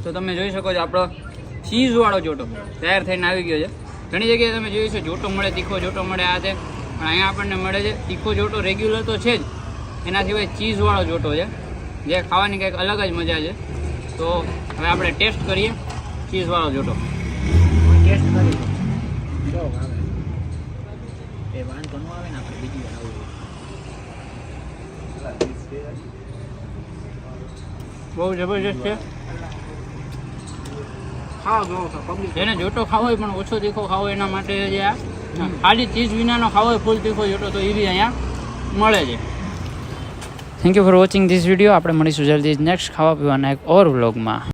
તો તમે જોઈ શકો છો આપણો ચીઝવાળો જોટો તૈયાર થઈને આવી ગયો છે. ઘણી જગ્યાએ તમે જોયું છે જોટો મળે, તીખો જોટો મળે, આ તે, પણ અહીંયા આપણને મળે છે તીખો જોટો રેગ્યુલર તો છે જ, એના સિવાય ચીઝવાળો જોટો છે જે ખાવાની કંઈક અલગ જ મજા છે. તો હવે આપણે ટેસ્ટ કરીએ ચીઝવાળો જોટો. ટેસ્ટ કરી કેવો આવે એ વાંધો ન આવે ને, આપણે બીજી વાર આવું. બહુ જબરજસ્ત છે. જેને જોટો ખાવો હોય પણ ઓછો તીખો ખાવો હોય એના માટે જે આ ખાલી ચીઝ વિનાનો ખાવો હોય ફૂલ તીખો જોટો તો એ બી અહીંયા મળે છે. Thank you for watching this video. આપણે મળીશું જલ્દી નેક્સ્ટ ખાવા પીવાના એક ઓર વ્લોગમાં.